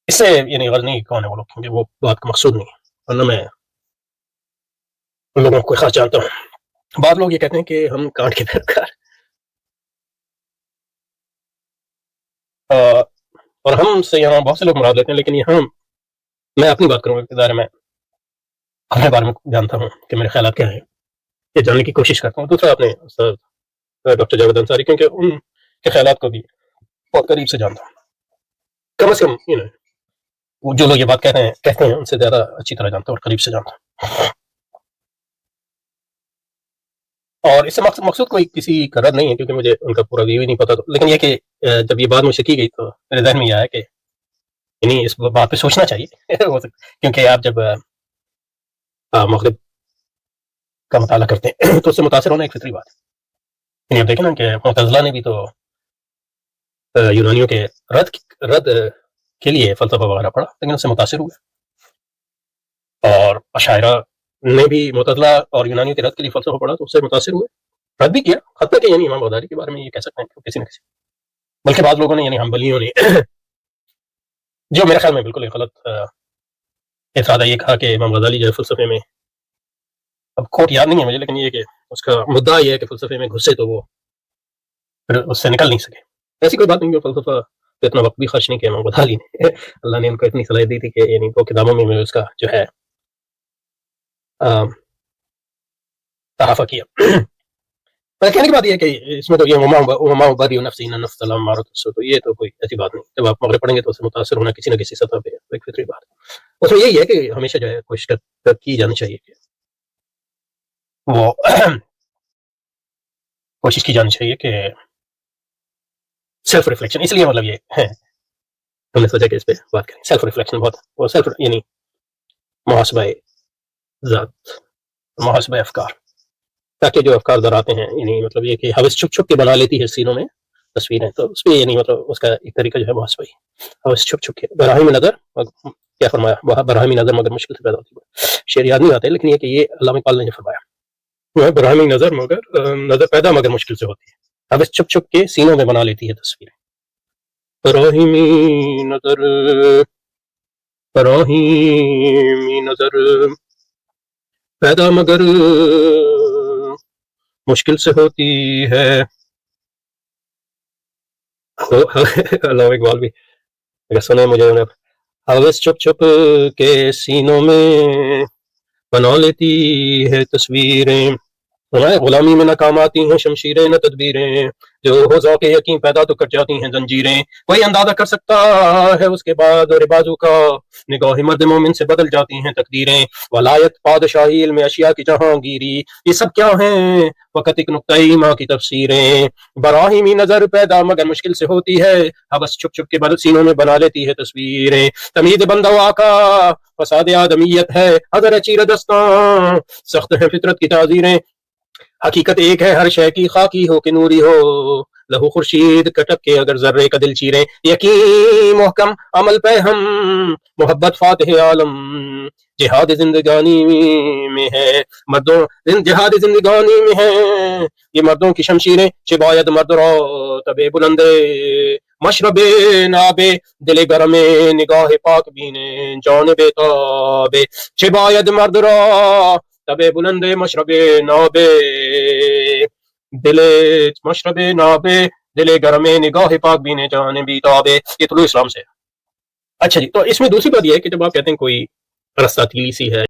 اس سے یعنی غرض نہیں کون ہے وہ لوگ، کیونکہ وہ بات کا مقصود نہیں ہے، ورنہ میں ان لوگوں کو خاص جانتا ہوں. بعض لوگ یہ کہتے ہیں کہ ہم کانٹ کے پیروکار، اور ہم سے یہاں بہت سے لوگ مراد لیتے ہیں، لیکن یہاں میں اپنی بات کروں گا کہ دائرے میں اپنے بارے میں جانتا ہوں کہ میرے خیالات کیا ہیں، یہ جاننے کی کوشش کرتا ہوں. دوسرا اپنے استاد ڈاکٹر جاوید انصاری، کیونکہ ان کے خیالات کو بھی بہت قریب سے جانتا ہوں. کم از کم وہ جو لوگ یہ بات کہتے ہیں ان سے زیادہ اچھی طرح جانتا ہوں اور قریب سے جانتا ہوں. اور اس سے مقصود کوئی کسی کا رد نہیں ہے، کیونکہ مجھے ان کا پورا ویو ہی نہیں پتا، لیکن یہ کہ جب یہ بات مجھ سے کی گئی تو میرے ذہن میں یہ آیا کہ یعنی اس بات پہ سوچنا چاہیے کیونکہ آپ جب مغرب کا مطالعہ کرتے ہیں تو اس سے متاثر ہونا ایک فطری بات ہے. یعنی آپ دیکھیں نا کہ معتزلہ نے بھی تو یونانیوں کے رد کے لیے فلسفہ وغیرہ پڑھا، لیکن اس سے متاثر ہوئے، اور اشاعرہ نے بھی معتزلہ اور یونانیوں کے رد کے لیے فلسفہ پڑھا تو اس سے متاثر ہوئے، رد بھی کیا. حتیٰ کہ یعنی امام غزالی کے بارے میں یہ کہہ سکتے ہیں کہ کسی نہ کسی، بلکہ بعض لوگوں نے یعنی حنبلیوں نے جو میرے خیال میں بالکل ایک غلط اعتراض ہے، یہ کہا کہ امام غزالی جو ہے فلسفے میں، اب کوٹ یاد نہیں ہے مجھے، لیکن یہ کہ اس کا مدعا یہ ہے کہ فلسفے میں گھسے تو وہ پھر اس سے نکل نہیں سکے. ایسی کوئی بات نہیں، فلسفہ تو اتنا وقت بھی خرچ نہیں کیا امام غزالی نے، اللہ نے ان کو اتنی صلاحیت دی تھی کہ یعنی 2 کتابوں میں اس کا جو ہے تحفہ کیا. کہنے کی بات یہ ہے کہ اس میں تو یہ وما ابرئ نفسی ان النفس لامارۃ بالسوء، تو یہ تو کوئی ایسی بات نہیں. جب آپ مغرب پڑھیں گے تو اس سے متاثر ہونا کسی نہ کسی سطح پہ ایک فطری بات ہے. اس میں یہی ہے کہ ہمیشہ جو ہے کوشش کی جانی چاہیے کہ وہ کوشش کی جانی چاہیے کہ سیلف ریفلیکشن، اس لیے مطلب یہ ہے ہم نے سوچا کہ اس پہ بات کریں. سیلف ریفلیکشن بہت، وہ سیلف یعنی محاسبہ ذات، محاسبہ افکار، تاکہ جو افکار در آتے ہیں یعنی مطلب یہ کہ حوث چھپ چھپ کے بنا لیتی ہے سینوں میں تصویریں، تو اس پہ یعنی مطلب اس کا ایک طریقہ جو ہے محاسبہ ہی، حوث چھپ چھپ کے براہیم نظر، کیا فرمایا وہ براہمی نظر مگر مشکل سے پیدا ہوتی ہے. شعر یاد نہیں آتے، لیکن یہ کہ یہ علامہ اقبال نے جو فرمایا وہ براہمی نظر نظر پیدا مگر مشکل سے ہوتی ہے، حوث چھپ چھپ کے سینوں میں بنا لیتی ہے تصویریں. براہیمی نظر پیدا مگر مشکل سے ہوتی ہے. اللہ اقبال بھی اگر سنے مجھے، حوث چھپ چھپ کے سینوں میں بنا لیتی ہے تصویریں، غلامی میں نہ کام آتی ہیں شمشیریں نہ تدبیریں، جو ہو ذوق یقین پیدا تو کٹ جاتی ہیں زنجیریں، وہی اندازہ کر سکتا ہے اس کے بعد اور بازو کا، نگاہ مرد مومن سے بدل جاتی ہیں تقدیریں، ولایت پادشاہی علم اشیاء کی جہانگیری، یہ سب کیا ہیں وقت ایک نقطۂ ماں کی تفسیریں. براہیمی نظر پیدا مگر مشکل سے ہوتی ہے، حوث چھپ چھپ کے سینوں میں بنا لیتی ہے تصویریں. تمید بندہ آقا فساد آدمیت ہے، اگر چیر دستاں سخت ہے فطرت کی تعزیریں. حقیقت ایک ہے ہر شے کی، خاکی ہو کہ نوری ہو، لہو خورشید کٹک کے اگر ذرے کا دل چیریں. یقین محکم عمل پہ ہم محبت فاتح عالم، جہاد زندگانی میں ہے مردوں، جہاد زندگانی میں ہے یہ مردوں کی شمشیریں. شباید مرد را تب بلندے مشرب ناب دل گرم نگاہ پاک بینے جانب تاب. شباید مرد را تب بلند مشرب ناب دل گرم نگاہ پاک بینے جانب تاب. یہ طلوع اسلام سے. اچھا جی، تو اس میں دوسری بات یہ ہے کہ جب آپ کہتے ہیں کوئی رستہ تیلی سی ہے